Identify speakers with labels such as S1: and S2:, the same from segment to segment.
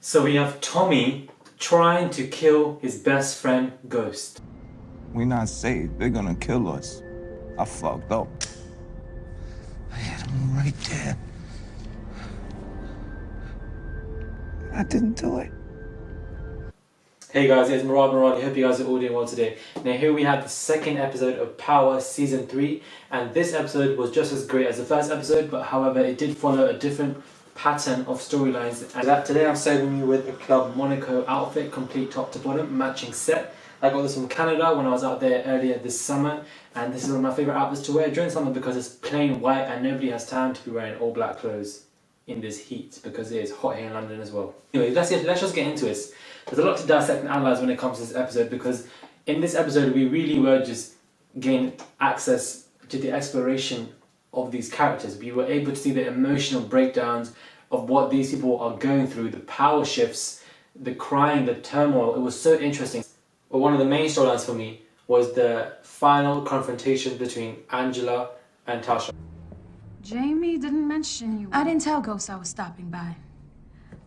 S1: So we have Tommy trying to kill his best friend, Ghost.
S2: We not safe. They're gonna kill us. I fucked up. I had him right there. I didn't do it.
S1: Hey guys, it's Murad. I hope you guys are all doing well today. Now here we have the second episode of Power Season 3, and this episode was just as great as the first episode, but however it did follow a different pattern of storylines. And that today I'm serving you with a Club Monaco outfit, complete top to bottom, matching set. I got this from Canada when I was out there earlier this summer, and this is one of my favourite outfits to wear during summer because it's plain white and nobody has time to be wearing all black clothes in this heat because it is hot here in London as well. Anyway, let's just get into this. There's a lot to dissect and analyse when it comes to this episode, because in this episode we really were just gain access to the exploration of these characters. We were able to see the emotional breakdowns of what these people are going through, the power shifts, the crying, the turmoil. It was so interesting. But one of the main storylines for me was the final confrontation between Angela and Tasha.
S3: Jamie didn't mention you. I didn't tell Ghost I was stopping by.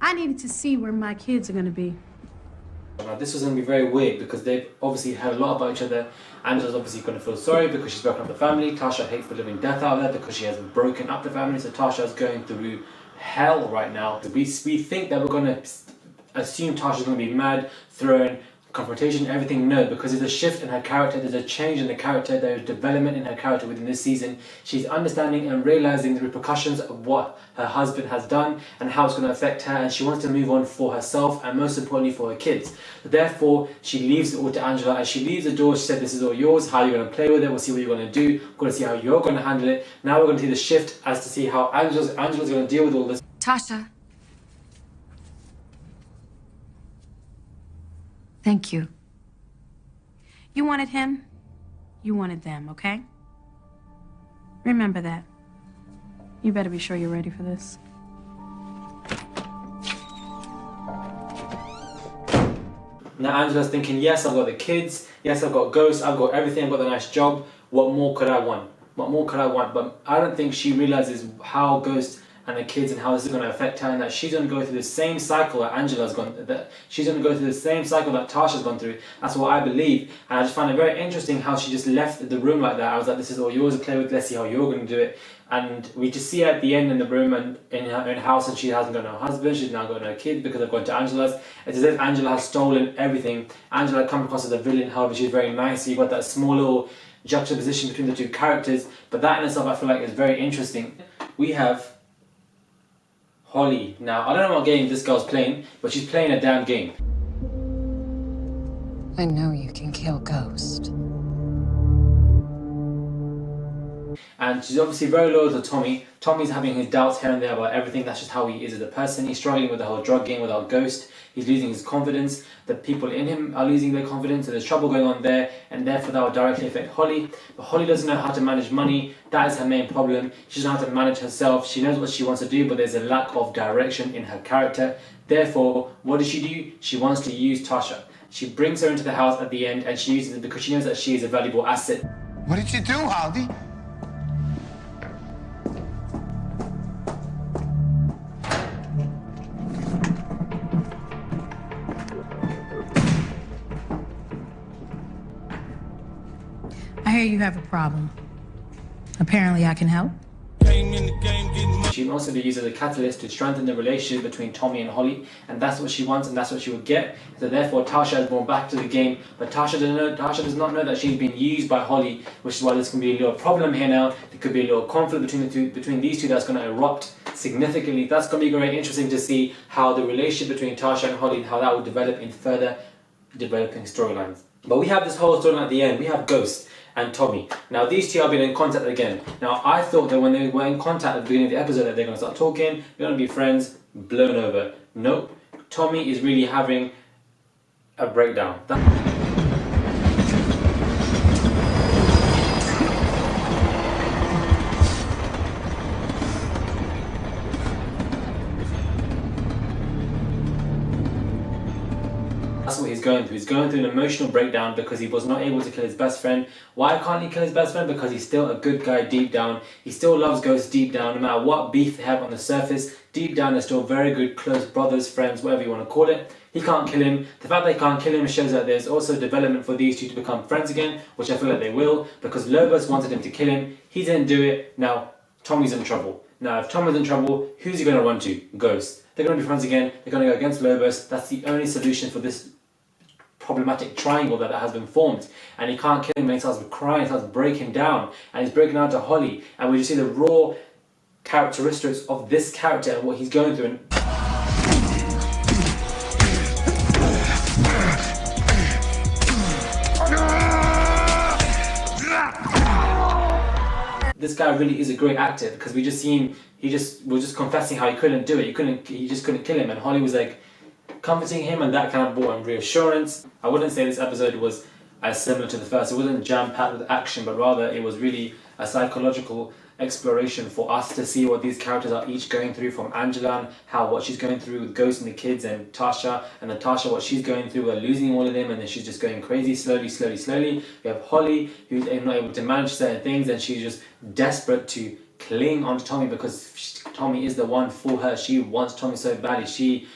S3: I needed to see where my kids are going to be.
S1: Now this was going to be very weird because they've obviously heard a lot about each other. Angela's obviously going to feel sorry because she's broken up the family. Tasha hates the living death out of there because she has broken up the family. So Tasha's going through hell right now. We think that we're going to assume Tasha's going to be mad, thrown, confrontation, everything. No, because there's a shift in her character, there's a change in the character, there's development in her character within this season. She's understanding and realizing the repercussions of what her husband has done and how it's going to affect her, and she wants to move on for herself and most importantly for her kids. Therefore, she leaves it all to Angela. As she leaves the door, she said, "This is all yours. How you're going to play with it, we'll see what you're going to do. We're going to see how you're going to handle it." Now we're going to see the shift as to see how Angela's going to deal with all this.
S3: Tasha. Thank you. You wanted him, you wanted them, okay? Remember that. You better be sure you're ready for this.
S1: Now Angela's thinking, yes, I've got the kids, yes, I've got Ghost, I've got everything, I've got the nice job. What more could I want? What more could I want? But I don't think she realizes how Ghost and the kids and how this is going to affect her, and that she's going to go through the same cycle that Angela's gone, that she's going to go through the same cycle that Tasha's gone through. That's what I believe, and I just find it very interesting how she just left the room like that. I was like, this is all yours to play with, let's see how you're going to do it. And we just see her at the end in the room and in her own house, and she hasn't got no husband, she's now got no kids because they've gone to Angela's. It's as if Angela has stolen everything. Angela comes across as a villain, however she's very nice, so you've got that small little juxtaposition between the two characters, but that in itself I feel like is very interesting. We have Holly. Now, I don't know what game this girl's playing, but she's playing a damn game.
S4: I know you can kill Ghost.
S1: And she's obviously very loyal to Tommy. Tommy's having his doubts here and there about everything. That's just how he is as a person. He's struggling with the whole drug game without Ghost. He's losing his confidence. The people in him are losing their confidence. So there's trouble going on there, and therefore that will directly affect Holly. But Holly doesn't know how to manage money. That is her main problem. She doesn't know how to manage herself. She knows what she wants to do, but there's a lack of direction in her character. Therefore, what does she do? She wants to use Tasha. She brings her into the house at the end, and she uses it because she knows that she is a valuable asset.
S2: What did you do, Haldi?
S3: I hear you have a problem. Apparently I can help.
S1: She can also be used as a catalyst to strengthen the relationship between Tommy and Holly, and that's what she wants and that's what she will get. So therefore Tasha has gone back to the game, but Tasha does not know that she's been used by Holly, which is why there's going to be a little problem here now. There could be a little conflict between these two that's going to erupt significantly. That's going to be very interesting to see how the relationship between Tasha and Holly and how that will develop in further developing storylines. But we have this whole storyline at the end. We have Ghost and Tommy. Now these two have been in contact again. Now I thought that when they were in contact at the beginning of the episode that they're going to start talking, they're going to be friends, blown over. Nope. Tommy is really having a breakdown. That's what he's going through. He's going through an emotional breakdown because he was not able to kill his best friend. Why can't he kill his best friend? Because he's still a good guy deep down. He still loves Ghost deep down. No matter what beef they have on the surface, deep down they're still very good, close brothers, friends, whatever you want to call it. He can't kill him. The fact they can't kill him shows that there's also development for these two to become friends again, which I feel like they will, because Lobos wanted him to kill him. He didn't do it. Now, Tommy's in trouble. Now, if Tommy's in trouble, who's he going to run to? Ghost. They're going to be friends again. They're going to go against Lobos. That's the only solution for this problematic triangle that has been formed. And he can't kill him, and he starts crying, he starts breaking down, and he's breaking down to Holly. And we just see the raw characteristics of this character and what he's going through. And this guy really is a great actor, because we just see him, he just was just confessing how he couldn't do it. He just couldn't kill him, and Holly was like comforting him, and that kind of brought him reassurance. I wouldn't say this episode was as similar to the first. It wasn't jam-packed with action, but rather it was really a psychological exploration for us to see what these characters are each going through, from Angela and how what she's going through with Ghost and the kids, and Tasha, and Natasha, what she's going through with losing all of them, and then she's just going crazy slowly. We have Holly, who's not able to manage certain things, and she's just desperate to cling onto Tommy because Tommy is the one for her. She wants Tommy so badly. She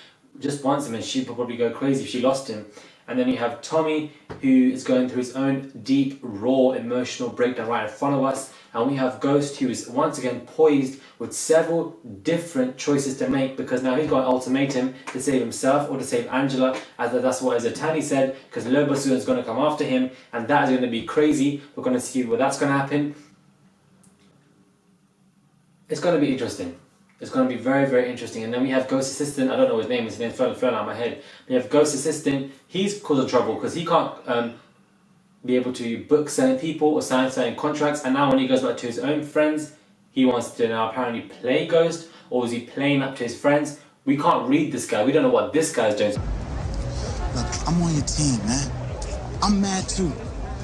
S1: just wants him, and she'd probably go crazy if she lost him. And then you have Tommy, who is going through his own deep, raw, emotional breakdown right in front of us. And we have Ghost, who is once again poised with several different choices to make, because now he's got an ultimatum to save himself or to save Angela, as that's what his attorney said, because Lobos is going to come after him, and that is going to be crazy. We're going to see where that's going to happen. It's going to be interesting. It's going to be very, very interesting. And then we have Ghost Assistant. I don't know his name. His name fell out of my head. We have Ghost Assistant. He's causing trouble because he can't be able to book certain people or sign certain contracts. And now when he goes back to his own friends, he wants to now apparently play Ghost. Or is he playing up to his friends? We can't read this guy. We don't know what this guy's doing.
S5: Look, I'm on your team, man. I'm mad too.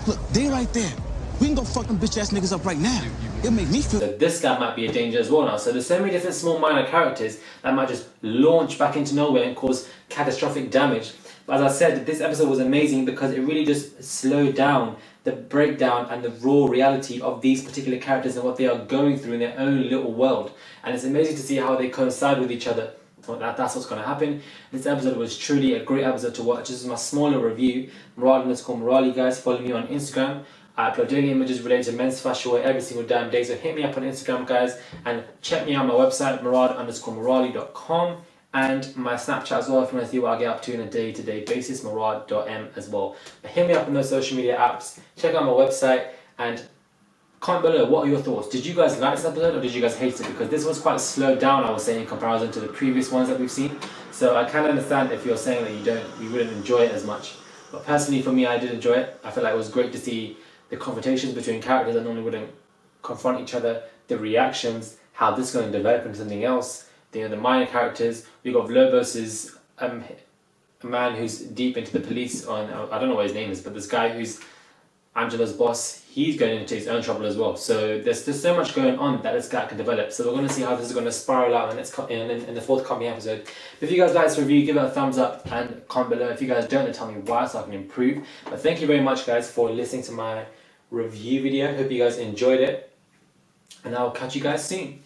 S5: Look, they right there. We can go fuck them bitch ass niggas up right now. It'll make me feel.
S1: So this guy might be a danger as well now. So there's so many different small minor characters that might just launch back into nowhere and cause catastrophic damage. But as I said, this episode was amazing because it really just slowed down the breakdown and the raw reality of these particular characters and what they are going through in their own little world. And it's amazing to see how they coincide with each other. That's what's going to happen. This episode was truly a great episode to watch. This is my smaller review. Murali_Murali, guys. Follow me on Instagram. I upload daily images related to men's fashion wear every single damn day. So hit me up on Instagram, guys. And check me out on my website, murad_murali.com. And my Snapchat as well, if you want to see what I get up to on a day-to-day basis, murad.m as well. But hit me up on those social media apps. Check out my website. And comment below, what are your thoughts? Did you guys like this episode or did you guys hate it? Because this was quite slowed down, I was saying, in comparison to the previous ones that we've seen. So I can understand if you're saying that you wouldn't enjoy it as much. But personally, for me, I did enjoy it. I feel like it was great to see the confrontations between characters that normally wouldn't confront each other, the reactions, how this is going to develop into something else, the minor characters. We got Lobos is a man who's deep into the police on, I don't know what his name is, but this guy who's Angela's boss, he's going into his own trouble as well. So there's so much going on that this guy can develop. So we're going to see how this is going to spiral out in the forthcoming episode. If you guys like this review, give it a thumbs up and comment below. If you guys don't, then tell me why so I can improve. But thank you very much, guys, for listening to my review video. Hope you guys enjoyed it. And I'll catch you guys soon.